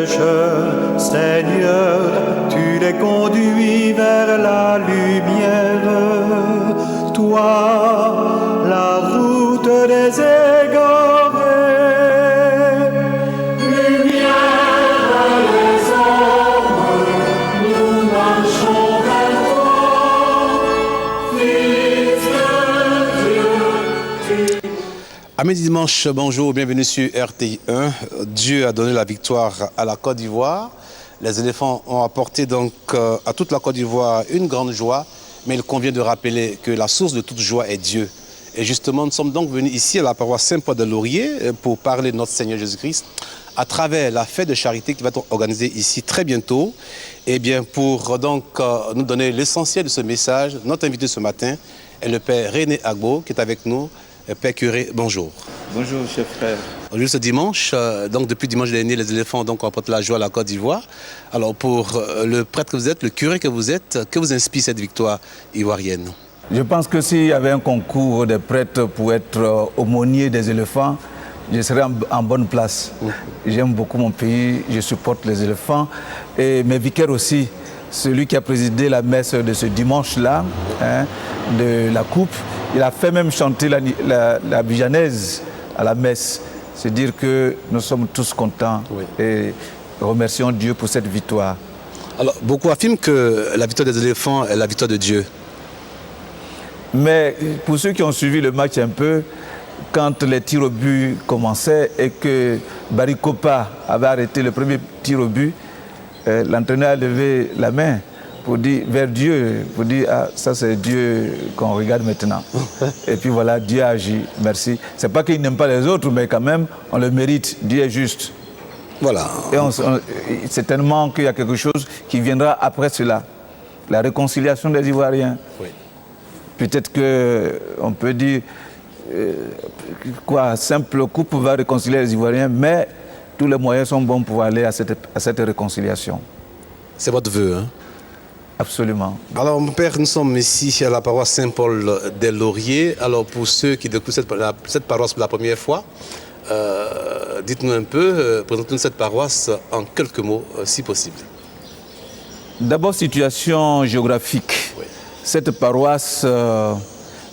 cherchent, Seigneur, tu les conduis vers la lumière. Toi, la route des égarés. Lumière les hommes, nous marchons vers toi, Fils de Dieu. Amis dimanche, bonjour, bienvenue sur RTI 1. Dieu a donné la victoire à la Côte d'Ivoire. Les éléphants ont apporté donc à toute la Côte d'Ivoire une grande joie, mais il convient de rappeler que la source de toute joie est Dieu. Et justement, nous sommes donc venus ici à la paroisse Saint-Paul de Laurier pour parler de notre Seigneur Jésus-Christ à travers la fête de charité qui va être organisée ici très bientôt. Et bien pour donc nous donner l'essentiel de ce message, notre invité ce matin est le Père René Agbo qui est avec nous. Père curé, bonjour. Bonjour, chef frère. Aujourd'hui, ce dimanche, donc depuis dimanche dernier, les éléphants donc apportent la joie à la Côte d'Ivoire. Alors pour le prêtre que vous êtes, le curé que vous êtes, que vous inspire cette victoire ivoirienne? Je pense que s'il y avait un concours des prêtres pour être aumônier des éléphants, je serais en bonne place. J'aime beaucoup mon pays, je supporte les éléphants. Et mes vicaires aussi, celui qui a présidé la messe de ce dimanche-là, de la coupe, il a fait même chanter la bijanaise à la messe. C'est dire que nous sommes tous contents et remercions Dieu pour cette victoire. Alors, beaucoup affirment que la victoire des éléphants est la victoire de Dieu. Mais pour ceux qui ont suivi le match un peu, quand les tirs au but commençaient et que Barry Kopa avait arrêté le premier tir au but, l'entraîneur a levé la main pour dire vers Dieu, pour dire ah, ça c'est Dieu qu'on regarde maintenant. Et puis voilà, Dieu a agi, merci. C'est pas qu'il n'aime pas les autres, mais quand même, on le mérite, Dieu est juste. Voilà. Et c'est tellement qu'il y a quelque chose qui viendra après cela, la réconciliation des Ivoiriens. Oui. Peut-être qu'on peut dire, simple coupe va réconcilier les Ivoiriens, mais tous les moyens sont bons pour aller à cette réconciliation. C'est votre vœu, hein? Absolument. Alors, mon père, nous sommes ici à la paroisse Saint-Paul des Lauriers. Alors, pour ceux qui découvrent cette paroisse pour la première fois, dites-nous un peu, présentez-nous cette paroisse en quelques mots, si possible. D'abord, situation géographique. Oui. Cette paroisse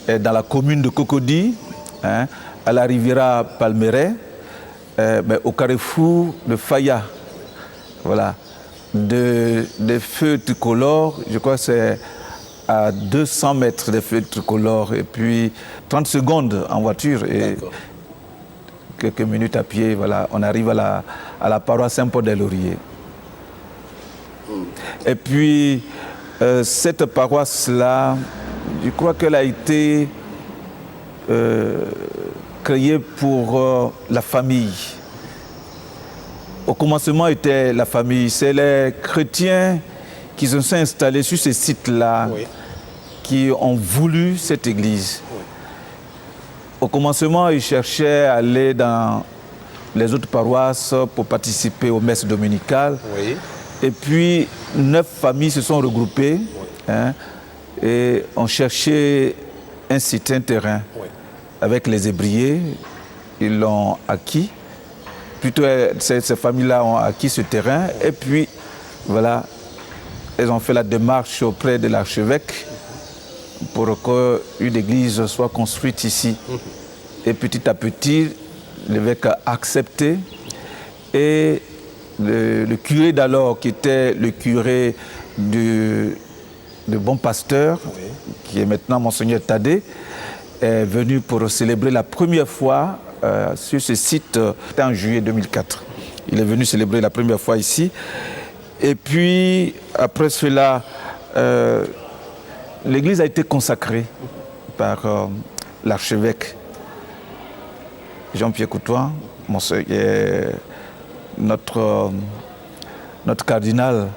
est dans la commune de Cocody, à la Riviera Palmeraie, au carrefour de Faya. Voilà. Des feux tricolores, je crois que c'est à 200 mètres des feux tricolores, et puis 30 secondes en voiture et quelques minutes à pied, voilà, on arrive à la paroisse Saint-Paul des Lauriers. Et puis, cette paroisse-là, je crois qu'elle a été créée pour la famille. Au commencement était la famille. C'est les chrétiens qui se sont installés sur ces sites-là, qui ont voulu cette église. Oui. Au commencement, ils cherchaient à aller dans les autres paroisses pour participer aux messes dominicales. Oui. Et puis, 9 familles se sont regroupées et ont cherché un site, un terrain. Oui. Avec les ébriers, ils l'ont acquis. Plutôt, ces familles-là ont acquis ce terrain et puis, voilà, elles ont fait la démarche auprès de l'archevêque pour qu'une église soit construite ici. Et petit à petit, l'évêque a accepté et le curé d'alors, qui était le curé de Bon Pasteur, qui est maintenant Monseigneur Tadé, est venu pour célébrer la première fois sur ce site, c'était en juillet 2004. Il est venu célébrer la première fois ici. Et puis, après cela, l'église a été consacrée par l'archevêque Jean-Pierre Coutois, notre cardinal.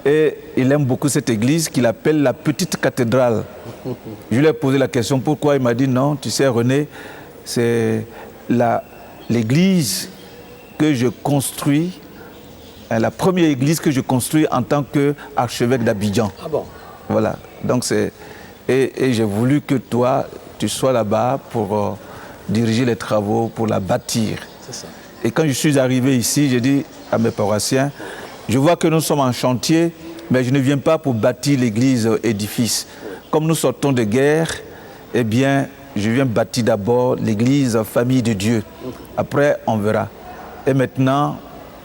Et il aime beaucoup cette église qu'il appelle la petite cathédrale. Je lui ai posé la question pourquoi, il m'a dit non, tu sais René, c'est l'église que je construis, la première église que je construis en tant qu'archevêque d'Abidjan. Ah bon? Voilà, donc c'est... Et j'ai voulu que toi, tu sois là-bas pour diriger les travaux, pour la bâtir. C'est ça. Et quand je suis arrivé ici, j'ai dit à mes paroissiens, je vois que nous sommes en chantier, mais je ne viens pas pour bâtir l'église édifice. Comme nous sortons de guerre, eh bien, je viens bâtir d'abord l'église famille de Dieu. Après, on verra. Et maintenant,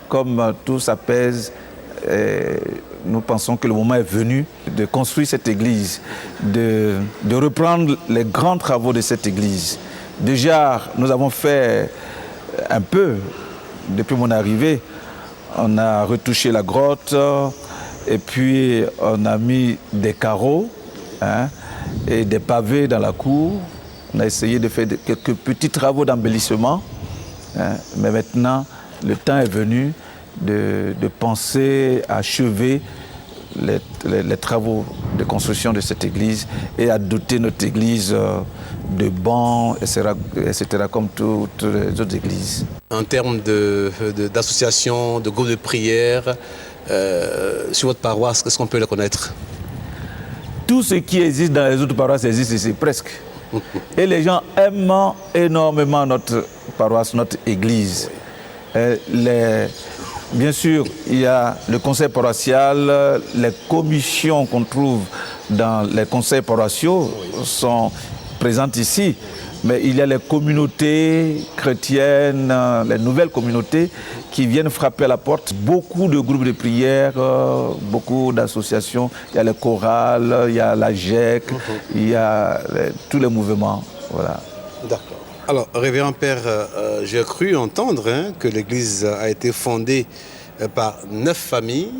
comme tout s'apaise, nous pensons que le moment est venu de construire cette église, de reprendre les grands travaux de cette église. Déjà, nous avons fait un peu, depuis mon arrivée, on a retouché la grotte et puis on a mis des carreaux et des pavés dans la cour. On a essayé de faire quelques petits travaux d'embellissement, mais maintenant, le temps est venu de penser à achever les travaux de construction de cette église et à doter notre église de bancs, etc., comme toutes les autres églises. En termes d'associations, de groupes de prière, sur votre paroisse, qu'est-ce qu'on peut le connaître? Tout ce qui existe dans les autres paroisses existe ici, presque. Et les gens aiment énormément notre paroisse, notre église. Bien sûr, il y a le conseil paroissial, les commissions qu'on trouve dans les conseils paroissiaux sont présentes ici, mais il y a les communautés chrétiennes, les nouvelles communautés qui viennent frapper à la porte. Beaucoup de groupes de prière, beaucoup d'associations, il y a les chorales, il y a la GEC, il y a tous les mouvements. Voilà. D'accord. Alors, révérend Père, j'ai cru entendre que l'Église a été fondée par 9 familles.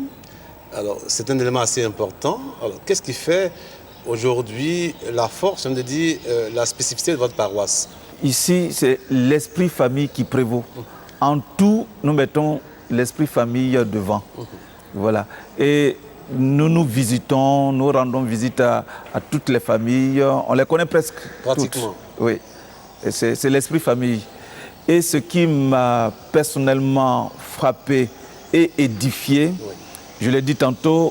Alors, c'est un élément assez important. Alors, qu'est-ce qui fait aujourd'hui la force, on dit, la spécificité de votre paroisse? Ici, c'est l'esprit famille qui prévaut. En tout, nous mettons l'esprit famille devant. Voilà. Et nous visitons, nous rendons visite à toutes les familles. On les connaît presque pratiquement. Toutes. Oui. C'est l'esprit famille. Et ce qui m'a personnellement frappé et édifié, je l'ai dit tantôt,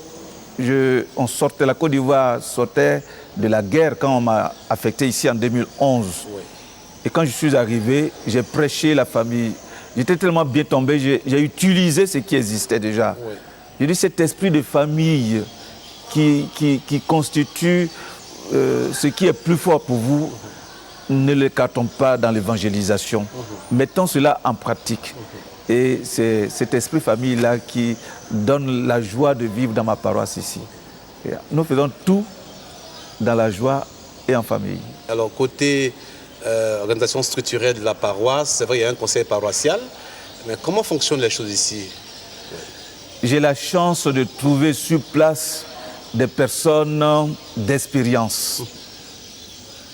on sortait, la Côte d'Ivoire sortait de la guerre quand on m'a affecté ici en 2011. Et quand je suis arrivé, j'ai prêché la famille. J'étais tellement bien tombé, j'ai utilisé ce qui existait déjà. J'ai dit, cet esprit de famille qui constitue ce qui est plus fort pour vous, ne l'écartons pas dans l'évangélisation. Mettons cela en pratique. Et c'est cet esprit famille-là qui donne la joie de vivre dans ma paroisse ici. Et nous faisons tout dans la joie et en famille. Alors, côté organisation structurelle de la paroisse, c'est vrai, il y a un conseil paroissial, mais comment fonctionnent les choses ici? J'ai la chance de trouver sur place des personnes d'expérience,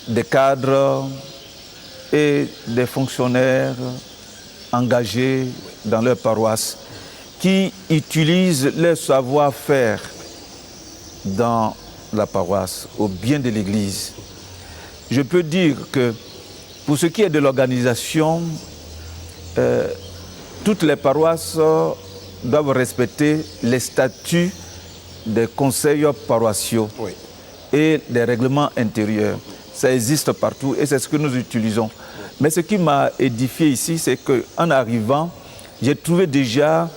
des cadres et des fonctionnaires engagés dans leur paroisse qui utilisent leur savoir-faire dans la paroisse, au bien de l'Église. Je peux dire que pour ce qui est de l'organisation, toutes les paroisses doivent respecter les statuts des conseils paroissiaux et des règlements intérieurs. Ça existe partout et c'est ce que nous utilisons. Mais ce qui m'a édifié ici, c'est qu'en arrivant, j'ai trouvé déjà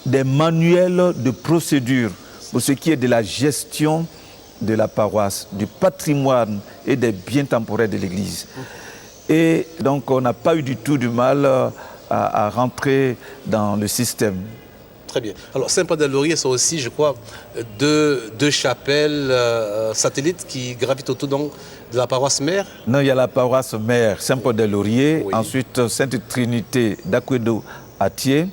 des manuels de procédure pour ce qui est de la gestion de la paroisse, du patrimoine et des biens temporels de l'Église. Et donc, on n'a pas eu du tout du mal à rentrer dans le système. Très bien. Alors, Saint-Paul-des-Lauriers, c'est aussi, je crois, deux chapelles satellites qui gravitent autour donc, de la paroisse mère. Non, il y a la paroisse mère, Saint-Paul-des-Lauriers, ensuite Sainte-Trinité d'Aquedo à Thiers,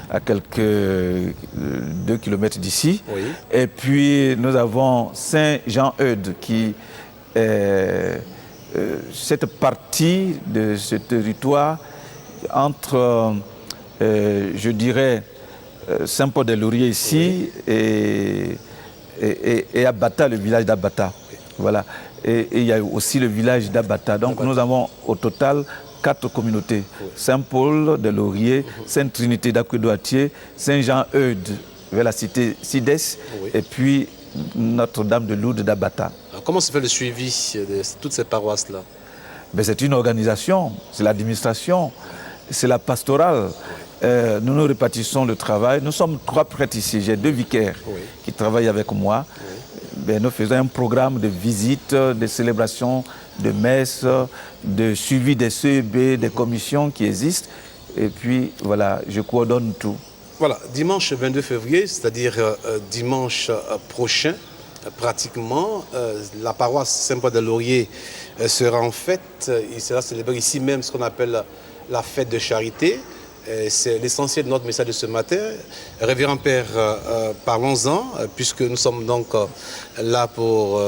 à quelques 2 kilomètres d'ici. Et puis, nous avons Saint-Jean-Eudes qui est cette partie de ce territoire entre, je dirais, Saint-Paul-des-Lauriers ici et Abata, le village d'Abata. Voilà. Et il y a aussi le village d'Abata. Donc nous avons au total 4 communautés. Saint-Paul-des-Lauriers, Sainte-Trinité d'Aquedo-à-Thiers, Saint-Jean-Eudes vers la cité Sides et puis Notre-Dame de Lourdes d'Abata. Comment se fait le suivi de toutes ces paroisses-là? C'est une organisation, c'est l'administration, c'est la pastorale. nous nous répartissons le travail. Nous sommes 3 prêtres ici. J'ai 2 vicaires qui travaillent avec moi. Ben, nous faisons un programme de visites, de célébrations, de messes, de suivi des CEB, des commissions qui existent. Et puis, voilà, je coordonne tout. Voilà, dimanche 22 février, c'est-à-dire dimanche prochain, pratiquement, la paroisse Saint-Paul-de-Laurier sera en fête. Il sera célébré ici même ce qu'on appelle la fête de charité. C'est l'essentiel de notre message de ce matin. Révérend Père, parlons-en, puisque nous sommes donc là pour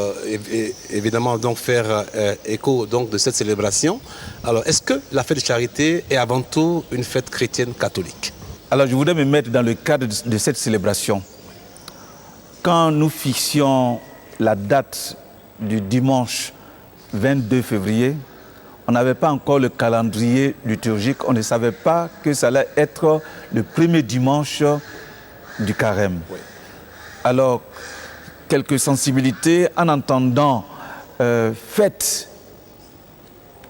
évidemment donc faire écho donc de cette célébration. Alors, est-ce que la fête de charité est avant tout une fête chrétienne catholique? Alors, je voudrais me mettre dans le cadre de cette célébration. Quand nous fixions la date du dimanche 22 février, on n'avait pas encore le calendrier liturgique, on ne savait pas que ça allait être le premier dimanche du carême. Oui. Alors, quelques sensibilités, en entendant fête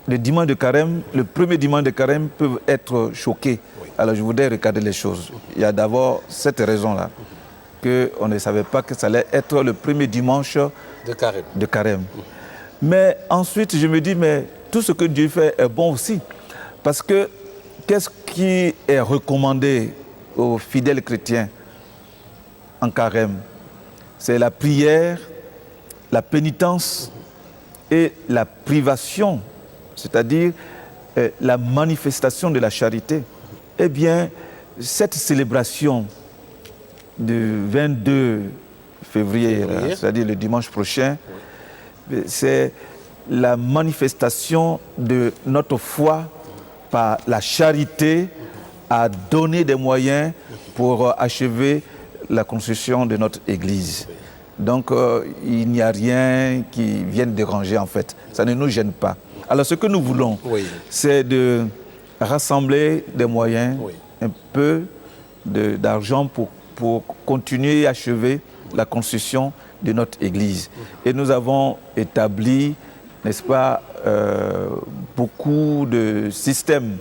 le dimanche de carême, le premier dimanche de carême peuvent être choqués. Oui. Alors, je voudrais regarder les choses. Il y a d'abord cette raison-là, qu'on ne savait pas que ça allait être le premier dimanche de carême. Mais ensuite, je me dis, mais tout ce que Dieu fait est bon aussi. Parce que qu'est-ce qui est recommandé aux fidèles chrétiens en carême? C'est la prière, la pénitence et la privation, c'est-à-dire la manifestation de la charité. Eh bien, cette célébration du 22 février, c'est-à-dire le dimanche prochain, c'est la manifestation de notre foi par la charité à donner des moyens pour achever la construction de notre Église. Donc, il n'y a rien qui vienne déranger, en fait. Ça ne nous gêne pas. Alors, ce que nous voulons, c'est de rassembler des moyens, un peu d'argent pour continuer à achever la construction de notre Église. Et nous avons établi, n'est-ce pas, beaucoup de systèmes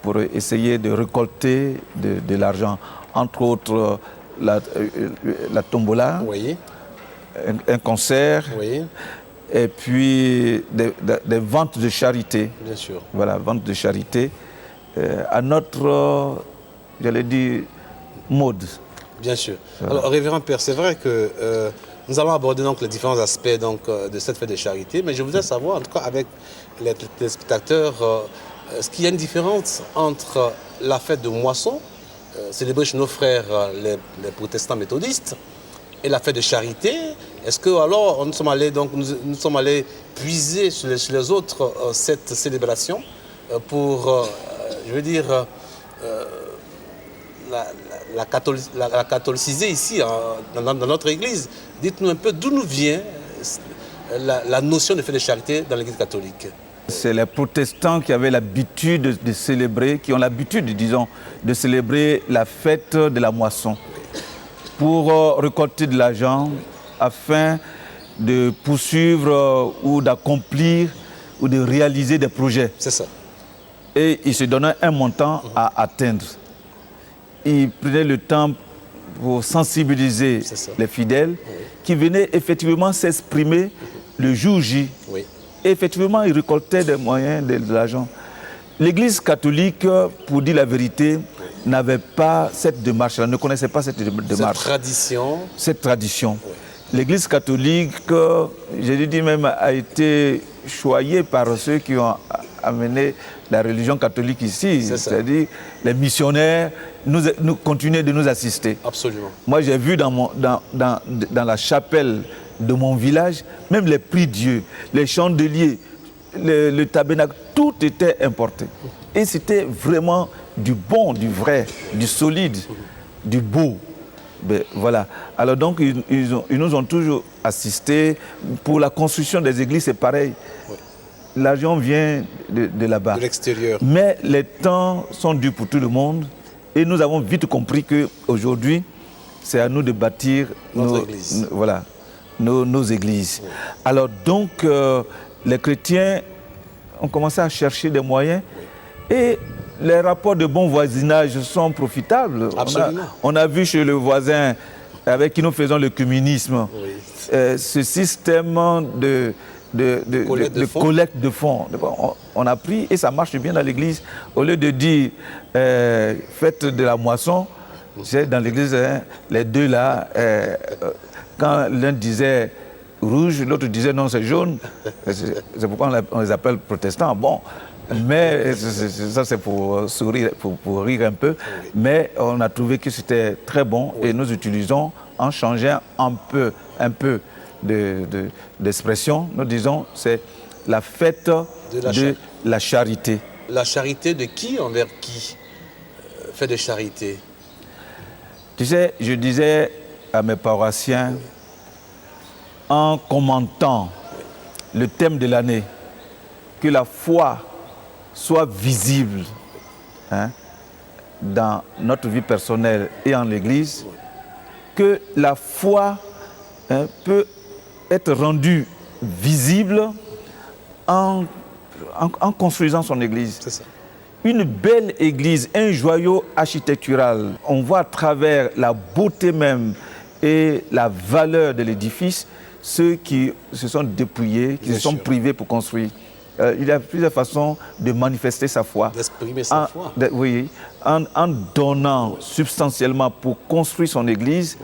pour essayer de récolter de l'argent. Entre autres, la tombola, un concert, et puis des ventes de charité. Bien sûr. Voilà, ventes de charité à notre, j'allais dire, mode. Bien sûr. Alors, Révérend Père, c'est vrai que nous allons aborder donc les différents aspects donc, de cette fête de charité, mais je voudrais savoir, en tout cas avec les téléspectateurs, est-ce qu'il y a une différence entre la fête de moisson, célébrée chez nos frères les protestants méthodistes, et la fête de charité? Est-ce que alors nous sommes allés puiser sur les autres cette célébration pour, je veux dire, la catholiciser ici, dans notre Église? Dites-nous un peu d'où nous vient la notion de fête de charité dans l'Église catholique. C'est les protestants qui avaient l'habitude de célébrer, qui ont l'habitude, disons, de célébrer la fête de la moisson pour récolter de l'argent afin de poursuivre ou d'accomplir ou de réaliser des projets. C'est ça. Et ils se donnaient un montant à atteindre. Ils prenaient le temps pour sensibiliser les fidèles qui venaient effectivement s'exprimer le jour J. Oui. Et effectivement, ils récoltaient des moyens, de l'argent. L'Église catholique, pour dire la vérité, n'avait pas cette démarche-là, ne connaissait pas cette démarche. Cette tradition. Oui. L'Église catholique, je dis même, a été choyée par ceux qui ont amené la religion catholique ici, c'est-à-dire les missionnaires nous continuaient de nous assister. Absolument. Moi, j'ai vu dans la chapelle de mon village, même les prie-dieu, les chandeliers, le tabernacle, tout était importé. Et c'était vraiment du bon, du vrai, du solide, du beau. Ben, voilà. Alors donc, ils nous ont toujours assistés. Pour la construction des églises, c'est pareil. Oui. L'argent vient de là-bas. De l'extérieur. Mais les temps sont durs pour tout le monde. Et nous avons vite compris qu'aujourd'hui, c'est à nous de bâtir nos églises. Oui. Alors donc, les chrétiens ont commencé à chercher des moyens. Oui. Et les rapports de bon voisinage sont profitables. Absolument. On a vu chez le voisin avec qui nous faisons le communisme, Oui. ce système de collecte de fonds. On a pris et ça marche bien dans l'église. Au lieu de dire faites de la moisson, dans l'église, les deux là, quand l'un disait rouge, l'autre disait non, c'est jaune. C'est pourquoi on les appelle protestants. Bon, mais ça c'est pour sourire, pour rire un peu. Mais on a trouvé que c'était très bon et nous utilisons en changeant un peu d'expression. Nous disons c'est la fête de la charité. La charité de qui envers qui? Fête de charité. Tu sais, je disais à mes paroissiens, en commentant le thème de l'année, que la foi soit visible dans notre vie personnelle et en l'Église, que la foi peut être rendue visible en construisant son Église. C'est ça. Une belle église, un joyau architectural. On voit à travers la beauté même et la valeur de l'édifice ceux qui se sont dépouillés, qui se sont privés pour construire. Il y a plusieurs façons de manifester sa foi. D'exprimer sa foi. Oui, en donnant substantiellement pour construire son église,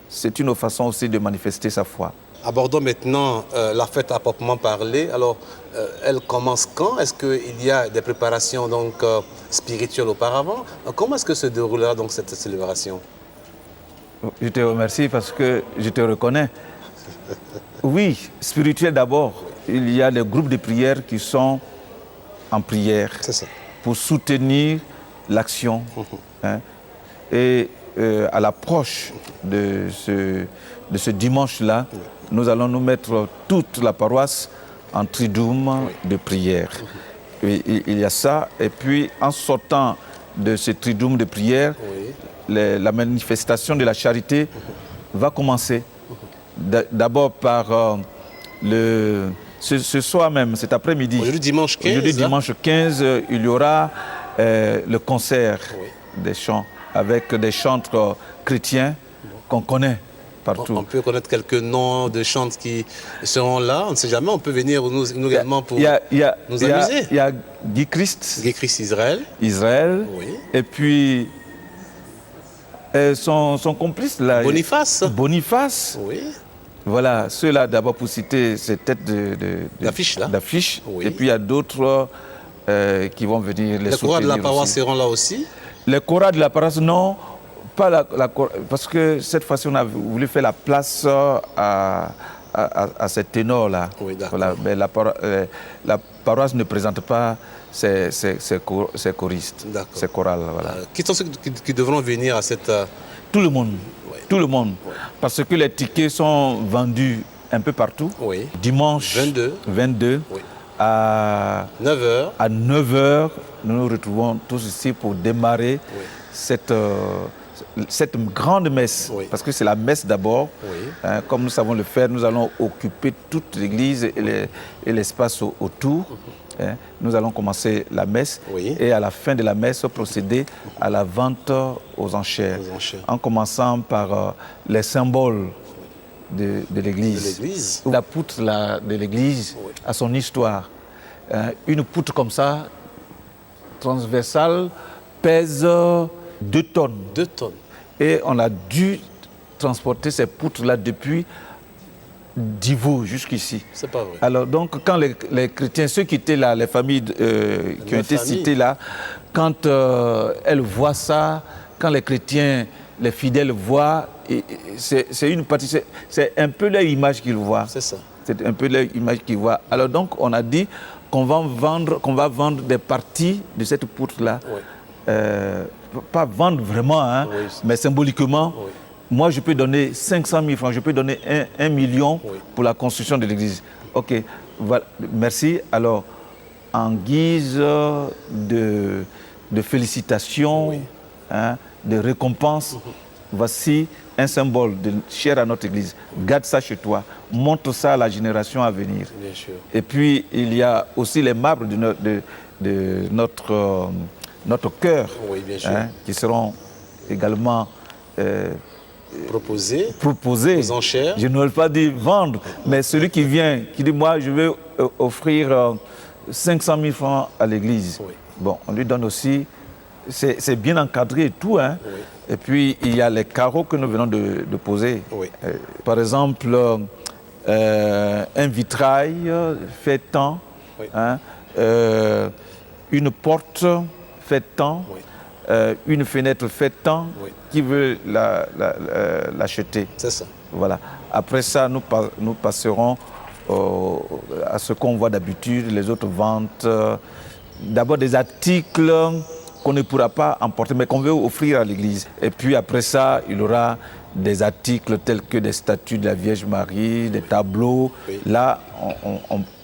c'est une façon aussi de manifester sa foi. Abordons maintenant la fête à proprement parler. Alors, elle commence quand? Est-ce qu'il y a des préparations donc, spirituelles auparavant? Comment est-ce que se déroulera donc cette célébration? Je te remercie parce que je te reconnais. Oui, spirituel d'abord. Il y a des groupes de prière qui sont en prière pour soutenir l'action. Et à l'approche de ce dimanche-là, nous allons nous mettre toute la paroisse en triduum de prière. Il y a ça. Et puis, en sortant de ce triduum de prière, la manifestation de la charité va commencer. D'abord par ce soir même, cet après-midi. Aujourd'hui, dimanche 15. Aujourd'hui, dimanche 15, il y aura le concert des chants avec des chantres chrétiens qu'on connaît partout. On peut connaître quelques noms de chantres qui seront là. On ne sait jamais, on peut venir nous également pour nous amuser. Il y a Guy Christ. Guy Christ Israël. Oui. Et puis son complice là. Boniface. Boniface. Oui. Voilà, ceux-là d'abord pour citer ces têtes d'affiche. Oui. Et puis il y a d'autres qui vont venir les soutenir. Les chorales de la paroisse seront là aussi? Les chorales de la paroisse, non. Pas parce que cette fois-ci, on a voulu faire la place à ces ténors-là. Oui, d'accord. Voilà, mais la paroisse ne présente pas ces choristes, ces chorales. Voilà. Qui sont ceux qui devront venir à cette... Tout le monde. Tout le monde. Parce que les tickets sont vendus un peu partout. Oui. Dimanche 22 à 9h. À 9h, nous nous retrouvons tous ici pour démarrer cette grande messe. Parce que c'est la messe d'abord. Comme nous savons le faire, nous allons occuper toute l'église et l'espace autour. Nous allons commencer la messe et à la fin de la messe procéder à la vente aux enchères. En commençant par les symboles de l'église. La poutre de l'église a son histoire. Une poutre comme ça, transversale, pèse 2 tonnes. 2 tonnes. Et on a dû transporter ces poutres-là depuis d'Ivo jusqu'ici. C'est pas vrai. Alors donc quand les chrétiens, ceux qui étaient là, les familles qui ont été citées là, quand elles voient ça, quand les chrétiens, les fidèles voient, c'est une partie, c'est un peu leur image qu'ils voient. C'est ça. C'est un peu leur image qu'ils voient. Alors donc on a dit qu'on va vendre des parties de cette poutre-là. Pas vendre vraiment, mais symboliquement. Moi, je peux donner 500 000 francs, je peux donner 1 million pour la construction de l'église. OK, voilà, merci. Alors, en guise de félicitations, de récompense, voici un symbole cher à notre église. Garde ça chez toi, montre ça à la génération à venir. Bien sûr. Et puis, il y a aussi les marbres de notre notre chœur, Oui, bien sûr. qui seront également Proposé proposés. aux enchères. Je n'ose pas dire vendre, mais celui qui vient, qui dit moi je vais offrir 500 000 francs à l'église. Oui. Bon, on lui donne aussi, c'est bien encadré et tout. Hein. Oui. Et puis il y a les carreaux que nous venons de poser. Oui. Par exemple, un vitrail fait tant, Oui. hein, une porte fait tant, Oui. une fenêtre fait tant, Oui. qui veut l'acheter. C'est ça. Voilà. Après ça, nous passerons à ce qu'on voit d'habitude, les autres ventes. D'abord des articles qu'on ne pourra pas emporter, mais qu'on veut offrir à l'église. Et puis après ça, il y aura des articles tels que des statues de la Vierge Marie, des tableaux. Oui. Là,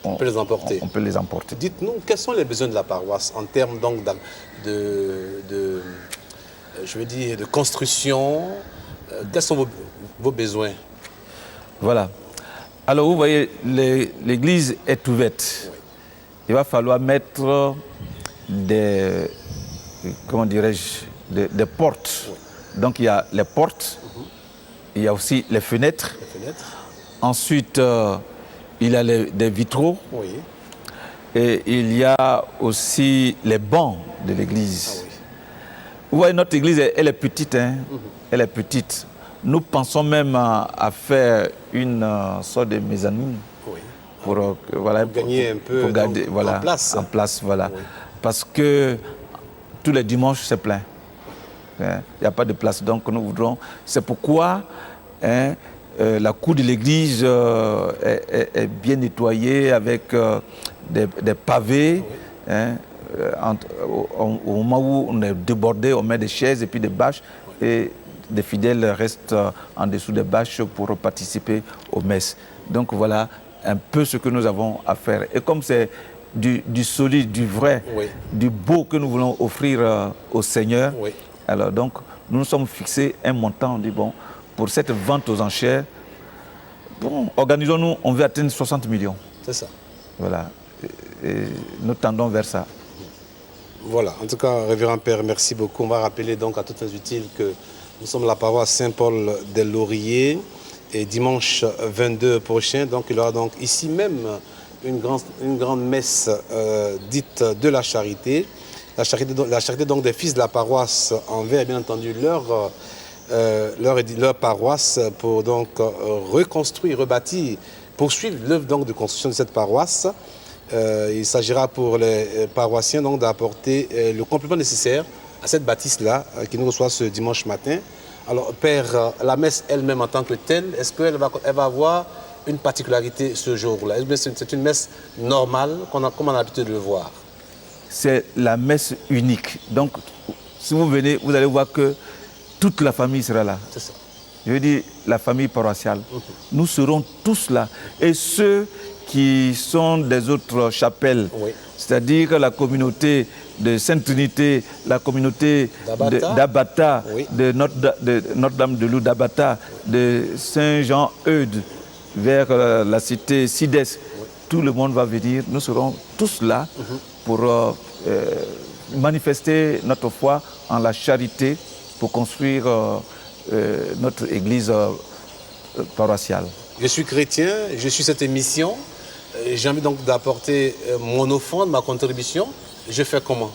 On peut les emporter. On peut les emporter. Dites-nous, quels sont les besoins de la paroisse en termes donc je veux dire, de construction? Quels sont vos besoins? Voilà. Alors vous voyez, l'église est ouverte. Il va falloir mettre des, comment dirais-je, des portes. Donc il y a les portes, il y a aussi les fenêtres. Les fenêtres? Ensuite, il y a des vitraux. Oui. Et il y a aussi les bancs de l'église. Ah oui. Vous voyez, notre église, elle est petite. Hein? Elle est petite. Nous pensons même à faire une sorte de mezzanine Oui. pour, voilà, Pour gagner un peu pour garder, donc, voilà, en place. En place, voilà. Oui. Parce que tous les dimanches, c'est plein. Hein? Il n'y a pas de place. Donc nous voudrons. C'est pourquoi hein, la cour de l'église est bien nettoyée avec des pavés. Oui. Hein, au moment où on est débordé, on met des chaises et puis des bâches. Oui. Et des fidèles restent en dessous des bâches pour participer aux messes. Donc voilà un peu ce que nous avons à faire. Et comme c'est du solide, du vrai, Oui. du beau que nous voulons offrir au Seigneur, Oui. alors donc nous nous sommes fixés un montant. On dit bon, pour cette vente aux enchères, bon, organisons-nous, on veut atteindre 60 millions. C'est ça. Voilà. Et nous tendons vers ça. Voilà. En tout cas, Révérend Père, merci beaucoup. On va rappeler donc à toutes les utiles que nous sommes la paroisse Saint-Paul des Lauriers et dimanche 22 prochain, donc il y aura donc ici même une grande messe dite de la charité. La charité donc des fils de la paroisse envers bien entendu leur paroisse pour donc reconstruire, rebâtir, poursuivre l'œuvre donc de construction de cette paroisse. Il s'agira pour les paroissiens donc d'apporter le complément nécessaire à cette bâtisse-là qui nous reçoit ce dimanche matin. Alors, Père, la messe elle-même en tant que telle, est-ce qu'elle va avoir une particularité ce jour-là? C'est une messe normale, comme on a l'habitude de le voir? C'est la messe unique. Donc, si vous venez, vous allez voir que toute la famille sera là. C'est ça. Je veux dire, la famille paroissiale. Nous serons tous là. Et ceux qui sont des autres chapelles, Oui. c'est-à-dire la communauté de Sainte-Trinité, la communauté d'Abata, Oui. de Notre-Dame de Lourdes d'Abata, de Saint-Jean-Eudes, vers la cité Sides. Oui. Tout le monde va venir. Nous serons tous là pour manifester notre foi en la charité, pour construire notre église paroissiale. Je suis chrétien, je suis cette émission. J'ai envie donc d'apporter mon offrande, ma contribution. Je fais comment?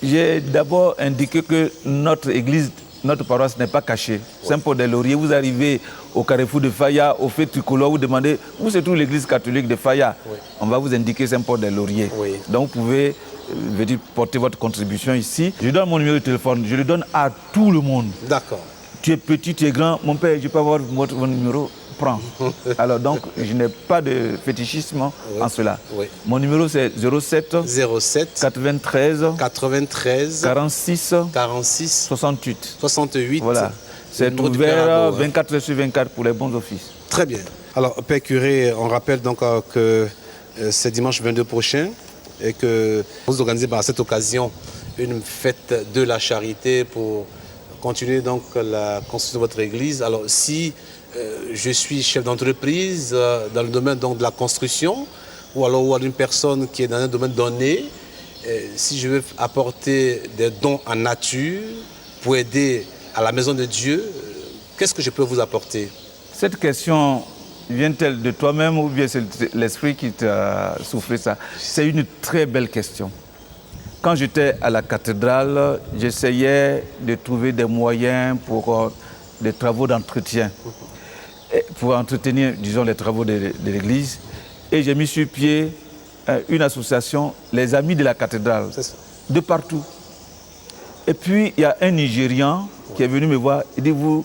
J'ai d'abord indiqué que notre église, notre paroisse n'est pas cachée. Saint-Paul des Lauriers, vous arrivez au carrefour de Faya, au fait tricolore, vous demandez où se trouve l'église catholique de Faya. Oui. On va vous indiquer Saint-Paul des Lauriers. Oui. Donc vous pouvez venir porter votre contribution ici. Je donne mon numéro de téléphone, je le donne à tout le monde. D'accord. Tu es petit, tu es grand, mon père, je peux avoir votre numéro, prends. Alors donc, je n'ai pas de fétichisme en cela. Oui. Mon numéro c'est 07 93 46 68. Voilà. C'est ouvert 24 heures sur 24 pour les bons offices. Très bien. Alors, Père Curé, on rappelle donc que c'est dimanche 22 prochain et que vous organisez à cette occasion une fête de la charité pour continuer donc la construction de votre église. Alors, si je suis chef d'entreprise dans le domaine donc de la construction, ou alors une personne qui est dans un domaine donné, si je veux apporter des dons en nature pour aider à la maison de Dieu, qu'est-ce que je peux vous apporter? Cette question vient-elle de toi-même ou bien c'est l'esprit qui t'a soufflé ça? C'est une très belle question. Quand j'étais à la cathédrale, j'essayais de trouver des moyens pour des travaux d'entretien, pour entretenir, disons, les travaux de l'église. Et j'ai mis sur pied une association, les Amis de la cathédrale, de partout. Et puis, il y a un Nigérian qui est venu me voir, il dit, vous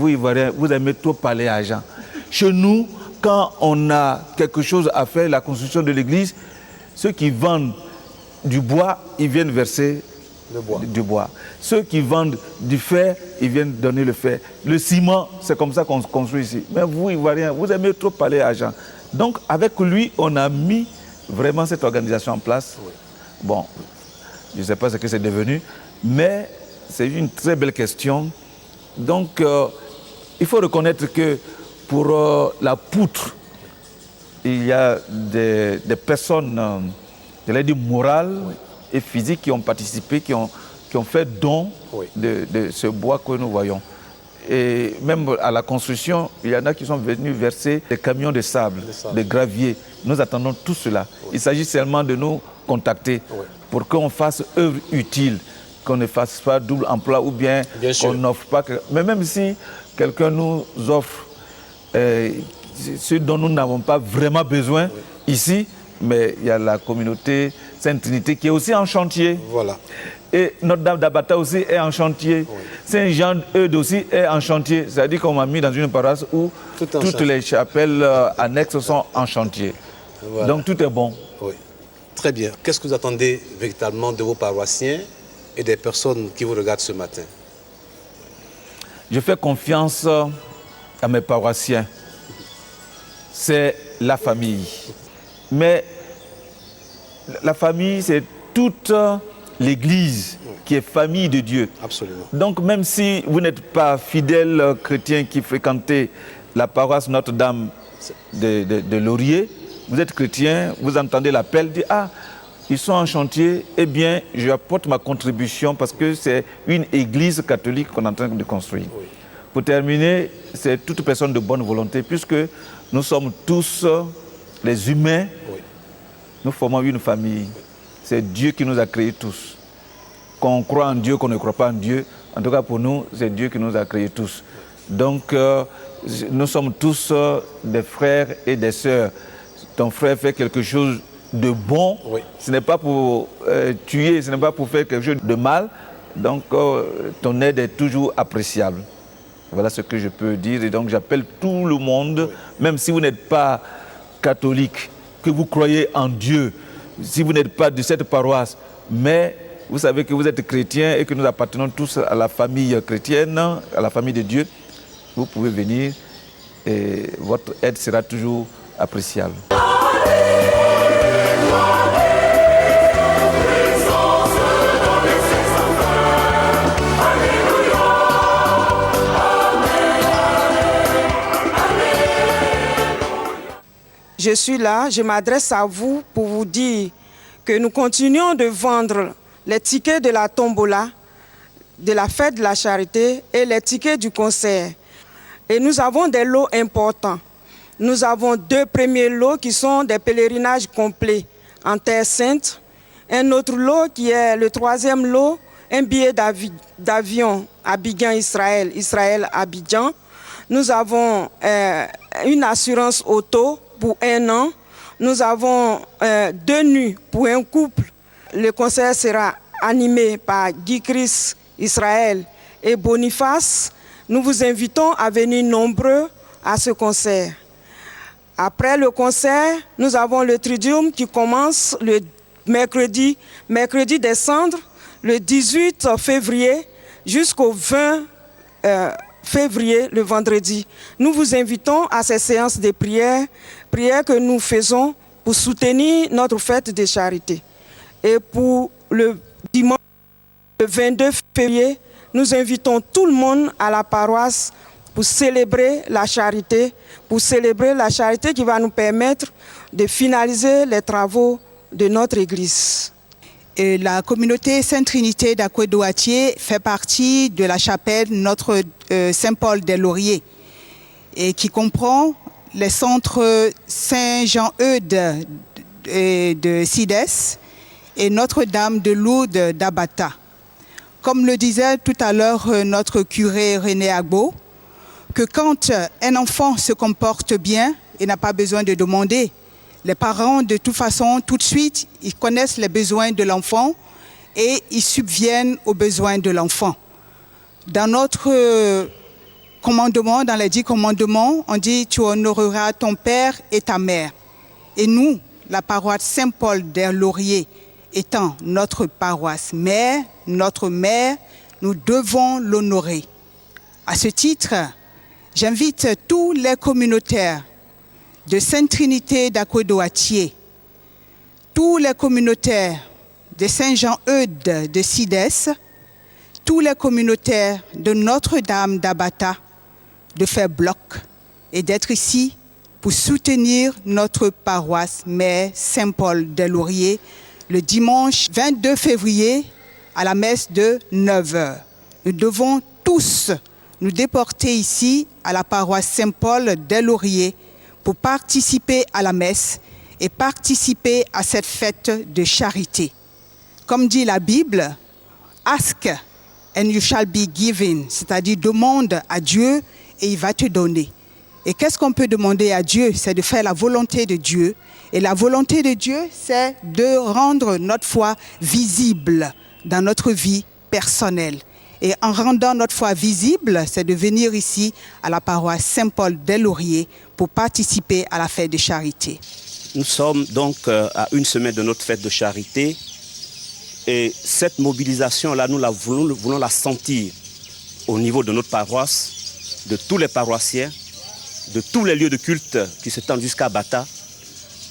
Ivoiriens, vous aimez trop parler argent. Chez nous, quand on a quelque chose à faire, la construction de l'église, ceux qui vendent du bois, ils viennent verser du bois. Ceux qui vendent du fer, ils viennent donner le fer. Le ciment, c'est comme ça qu'on se construit ici. Mais vous, Ivoiriens, vous aimez trop parler argent. Donc, avec lui, on a mis vraiment cette organisation en place. Oui. Bon, je ne sais pas ce que c'est devenu, mais c'est une très belle question. Donc, il faut reconnaître que pour la poutre, il y a des personnes, je l'ai dit, morales et physiques qui ont participé, qui ont fait don de ce bois que nous voyons. Et même à la construction, il y en a qui sont venus verser des camions de sable, de gravier. Nous attendons tout cela. Il s'agit seulement de nous contacter pour qu'on fasse œuvre utile, qu'on ne fasse pas double emploi ou bien qu'on n'offre pas. Mais même si quelqu'un nous offre ce dont nous n'avons pas vraiment besoin ici, mais il y a la communauté Sainte-Trinité qui est aussi en chantier. Voilà. Et Notre-Dame d'Abata aussi est en chantier. Oui. Saint-Jean-Eudes aussi est en chantier. C'est-à-dire qu'on m'a mis dans une paroisse où toutes les chapelles annexes sont en chantier. Voilà. Donc tout est bon. Oui. Très bien. Qu'est-ce que vous attendez véritablement de vos paroissiens et des personnes qui vous regardent ce matin? Je fais confiance à mes paroissiens. C'est la famille. Mais la famille, c'est toute l'Église qui est famille de Dieu. Absolument. Donc même si vous n'êtes pas fidèle chrétien qui fréquentez la paroisse Notre-Dame de Laurier, vous êtes chrétien, vous entendez l'appel, dites « Ah, ils sont en chantier, eh bien, je apporte ma contribution parce que c'est une église catholique qu'on est en train de construire. » Oui. Pour terminer, c'est toute personne de bonne volonté, puisque nous sommes tous les humains, nous formons une famille. C'est Dieu qui nous a créés tous. Qu'on croit en Dieu, qu'on ne croit pas en Dieu, en tout cas pour nous, c'est Dieu qui nous a créés tous. Donc, nous sommes tous des frères et des sœurs. Ton frère fait quelque chose de bon, ce n'est pas pour tuer, ce n'est pas pour faire quelque chose de mal. Donc, ton aide est toujours appréciable. Voilà ce que je peux dire. Et donc, j'appelle tout le monde, même si vous n'êtes pas catholique, que vous croyez en Dieu, si vous n'êtes pas de cette paroisse, mais vous savez que vous êtes chrétien et que nous appartenons tous à la famille chrétienne, à la famille de Dieu, vous pouvez venir et votre aide sera toujours appréciable. Je suis là, je m'adresse à vous pour vous dire que nous continuons de vendre les tickets de la tombola, de la fête de la charité et les tickets du concert. Et nous avons des lots importants. Nous avons 2 premiers lots qui sont des pèlerinages complets en Terre Sainte. Un autre lot qui est le 3e lot, un billet d'avion Abidjan-Israël, Israël-Abidjan. Nous avons une assurance auto pour 1 an. Nous avons 2 nuits pour un couple. Le concert sera animé par Guy Chris, Israël et Boniface. Nous vous invitons à venir nombreux à ce concert. Après le concert, nous avons le Triduum qui commence le mercredi des Cendres, le 18 février jusqu'au 20 février, le vendredi. Nous vous invitons à ces séances de prière que nous faisons pour soutenir notre fête de charité. Et pour le dimanche, le 22 février, nous invitons tout le monde à la paroisse pour célébrer la charité qui va nous permettre de finaliser les travaux de notre Église. Et la communauté Sainte-Trinité d'Akwedo-Atié fait partie de la chapelle Notre Saint-Paul des Lauriers et qui comprend les centres Saint-Jean-Eudes de Sides et Notre-Dame de Lourdes d'Abata. Comme le disait tout à l'heure notre curé René Agbo, que quand un enfant se comporte bien, il n'a pas besoin de demander. Les parents, de toute façon, tout de suite, ils connaissent les besoins de l'enfant et ils subviennent aux besoins de l'enfant. Dans notre commandement, dans les 10 commandements, on dit « Tu honoreras ton père et ta mère ». Et nous, la paroisse Saint-Paul des Lauriers, étant notre paroisse mère, notre mère, nous devons l'honorer. À ce titre, j'invite tous les communautaires de Sainte-Trinité d'Akwedo-Atié, tous les communautaires de Saint-Jean-Eudes de Sides, tous les communautaires de Notre-Dame d'Abata, de faire bloc et d'être ici pour soutenir notre paroisse mère Saint-Paul des Lauriers le dimanche 22 février à la messe de 9h. Nous devons tous nous déporter ici à la paroisse Saint-Paul des Lauriers pour participer à la messe et participer à cette fête de charité. Comme dit la Bible, « Ask and you shall be given », c'est-à-dire demande à Dieu et il va te donner. Et qu'est-ce qu'on peut demander à Dieu? C'est de faire la volonté de Dieu. Et la volonté de Dieu, c'est de rendre notre foi visible dans notre vie personnelle. Et en rendant notre foi visible, c'est de venir ici à la paroisse Saint-Paul des Lauriers pour participer à la fête de charité. Nous sommes donc à une semaine de notre fête de charité et cette mobilisation-là, nous voulons la sentir au niveau de notre paroisse, de tous les paroissiens, de tous les lieux de culte qui s'étendent jusqu'à Bata.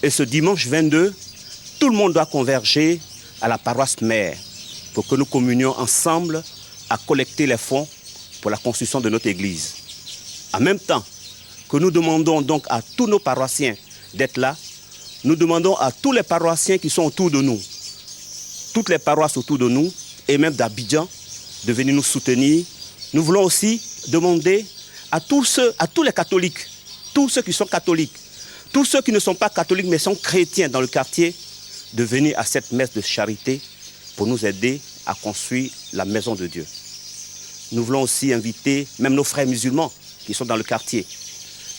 Et ce dimanche 22, tout le monde doit converger à la paroisse mère pour que nous communions ensemble à collecter les fonds pour la construction de notre église. En même temps que nous demandons donc à tous nos paroissiens d'être là, nous demandons à tous les paroissiens qui sont autour de nous, toutes les paroisses autour de nous et même d'Abidjan de venir nous soutenir. Nous voulons aussi demander à tous les catholiques, tous ceux qui sont catholiques, tous ceux qui ne sont pas catholiques mais sont chrétiens dans le quartier, de venir à cette messe de charité pour nous aider à construire la maison de Dieu. Nous voulons aussi inviter même nos frères musulmans qui sont dans le quartier.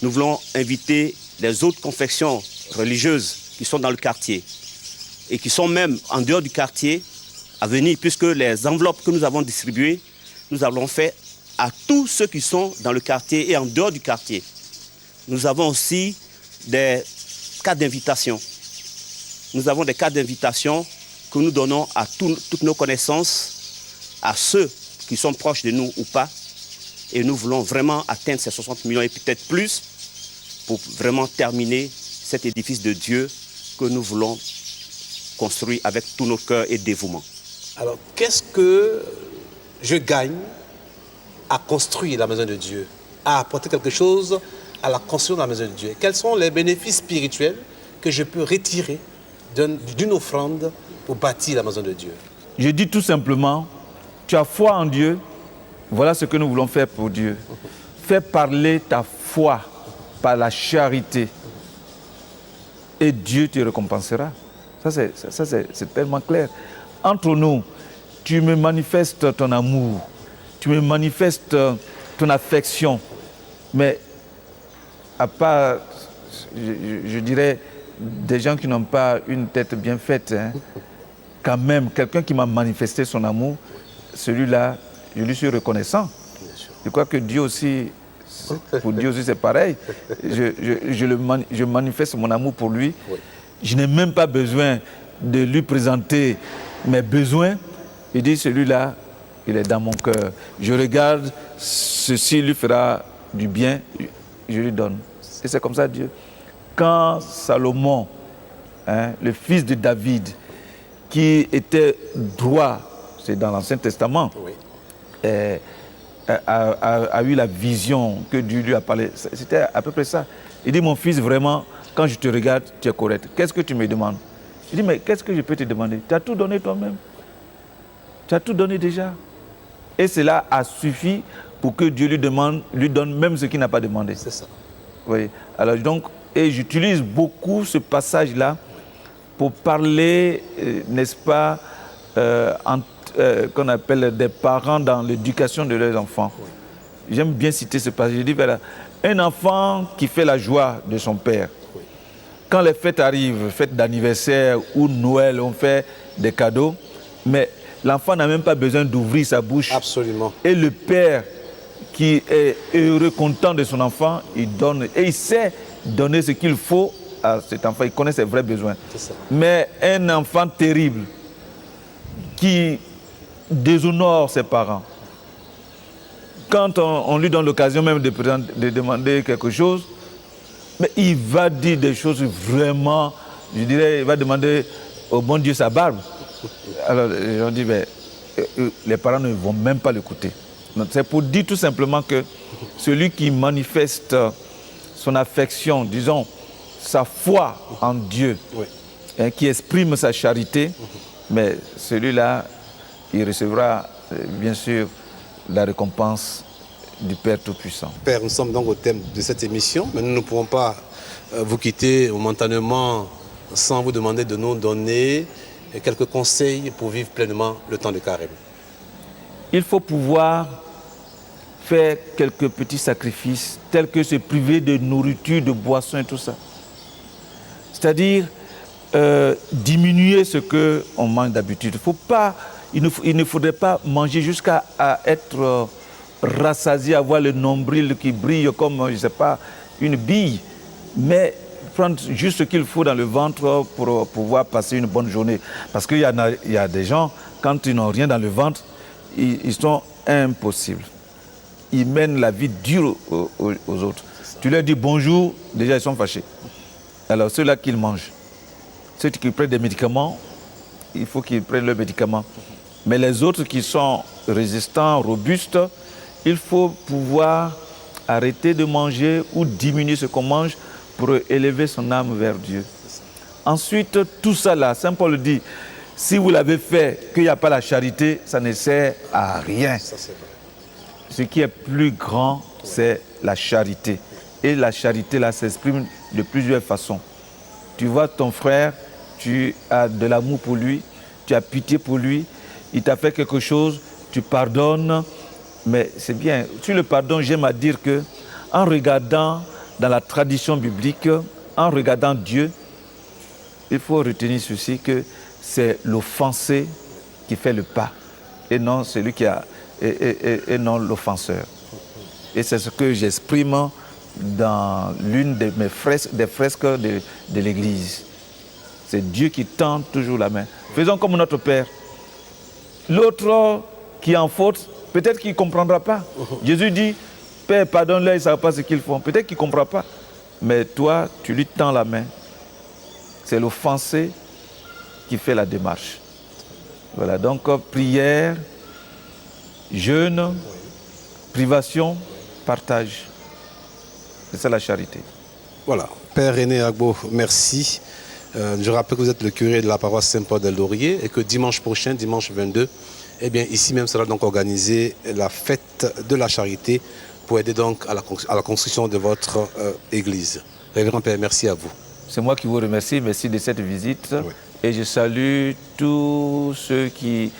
Nous voulons inviter les autres confessions religieuses qui sont dans le quartier et qui sont même en dehors du quartier à venir, puisque les enveloppes que nous avons distribuées, nous avons fait à tous ceux qui sont dans le quartier et en dehors du quartier. Nous avons aussi des cartes d'invitation. Nous avons des cartes d'invitation que nous donnons à toutes nos connaissances, à ceux qui sont proches de nous ou pas. Et nous voulons vraiment atteindre ces 60 millions et peut-être plus pour vraiment terminer cet édifice de Dieu que nous voulons construire avec tout notre cœur et dévouement. Alors, qu'est-ce que je gagne à construire la maison de Dieu, à apporter quelque chose à la construction de la maison de Dieu? Quels sont les bénéfices spirituels que je peux retirer d'une offrande pour bâtir la maison de Dieu? Je dis tout simplement, tu as foi en Dieu, voilà ce que nous voulons faire pour Dieu. Fais parler ta foi par la charité et Dieu te récompensera. Ça, c'est tellement clair. Entre nous, tu me manifestes ton amour, tu me manifestes ton affection, mais à part, je dirais, des gens qui n'ont pas une tête bien faite, hein, quand même, quelqu'un qui m'a manifesté son amour, celui-là, je lui suis reconnaissant. Je crois que Dieu aussi, pour Dieu aussi c'est pareil. Je manifeste mon amour pour lui. Oui. Je n'ai même pas besoin de lui présenter mes besoins. Il dit, celui-là, il est dans mon cœur. Je regarde, ceci lui fera du bien, je lui donne. Et c'est comme ça Dieu. Quand Salomon, hein, le fils de David, qui était droit, c'est dans l'Ancien Testament, Oui. a eu la vision que Dieu lui a parlé. C'était à peu près ça. Il dit, mon fils, vraiment, quand je te regarde, tu es correct. Qu'est-ce que tu me demandes? Je dis, mais qu'est-ce que je peux te demander? Tu as tout donné toi-même. Tu as tout donné déjà. Et cela a suffi pour que Dieu lui donne même ce qu'il n'a pas demandé. C'est ça. Oui. Alors donc, et j'utilise beaucoup ce passage-là pour parler, n'est-ce pas, qu'on appelle des parents dans l'éducation de leurs enfants. Oui. J'aime bien citer ce passage. Je dis, voilà, un enfant qui fait la joie de son père, oui. Quand les fêtes arrivent, fêtes d'anniversaire ou Noël, on fait des cadeaux, mais l'enfant n'a même pas besoin d'ouvrir sa bouche. Absolument. Et le père qui est heureux, content de son enfant, il donne. Et il sait donner ce qu'il faut à cet enfant. Il connaît ses vrais besoins. C'est ça. Mais un enfant terrible qui déshonore ses parents, quand on lui donne l'occasion même de demander quelque chose, mais il va dire des choses vraiment, je dirais, il va demander au bon Dieu sa barbe. Alors, on dit, mais les parents ne vont même pas l'écouter. C'est pour dire tout simplement que celui qui manifeste son affection, disons, sa foi en Dieu, oui. Hein, qui exprime sa charité, mais celui-là, il recevra, bien sûr, la récompense du Père Tout-Puissant. Père, nous sommes donc au thème de cette émission, mais nous ne pouvons pas vous quitter momentanément sans vous demander de nous donner quelques conseils pour vivre pleinement le temps de carême. Il faut pouvoir faire quelques petits sacrifices, tels que se priver de nourriture, de boissons et tout ça. C'est-à-dire diminuer ce qu'on mange d'habitude. Il ne faudrait pas manger jusqu'à être rassasié, avoir le nombril qui brille comme, je ne sais pas, une bille, mais prendre juste ce qu'il faut dans le ventre pour pouvoir passer une bonne journée. Parce qu'il y a des gens, quand ils n'ont rien dans le ventre, ils sont impossibles. Ils mènent la vie dure aux autres. Tu leur dis bonjour, déjà ils sont fâchés. Alors ceux-là qu'ils mangent, ceux qui prennent des médicaments, il faut qu'ils prennent leurs médicaments. Mais les autres qui sont résistants, robustes, il faut pouvoir arrêter de manger ou diminuer ce qu'on mange pour élever son âme vers Dieu. Ensuite, tout ça là, Saint Paul dit, si vous l'avez fait, qu'il n'y a pas la charité, ça ne sert à rien. Ça, c'est vrai. Ce qui est plus grand, c'est la charité. Et la charité là s'exprime de plusieurs façons. Tu vois ton frère, tu as de l'amour pour lui, tu as pitié pour lui, il t'a fait quelque chose, tu pardonnes, mais c'est bien. Sur le pardon, j'aime à dire que en regardant dans la tradition biblique, en regardant Dieu, il faut retenir ceci, que c'est l'offensé qui fait le pas, et non celui qui a, et non l'offenseur. Et c'est ce que j'exprime dans l'une de mes fresques, des fresques de l'Église. C'est Dieu qui tend toujours la main. Faisons comme notre Père. L'autre qui est en faute, peut-être qu'il ne comprendra pas. Jésus dit, Père, pardonne-leur, ils ne savent pas ce qu'ils font. Peut-être qu'il ne comprend pas. Mais toi, tu lui tends la main. C'est l'offensé qui fait la démarche. Voilà, donc prière, jeûne, privation, partage. C'est ça la charité. Voilà, Père René Agbo, merci. Je rappelle que vous êtes le curé de la paroisse Saint-Paul del Laurier et que dimanche prochain, dimanche 22, eh bien, ici même sera donc organisée la fête de la charité pour aider donc à la construction de votre église. Révérend Père, merci à vous. C'est moi qui vous remercie, merci de cette visite. Oui. Et je salue tous ceux qui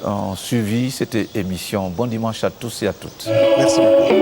ont suivi cette émission. Bon dimanche à tous et à toutes. Merci beaucoup.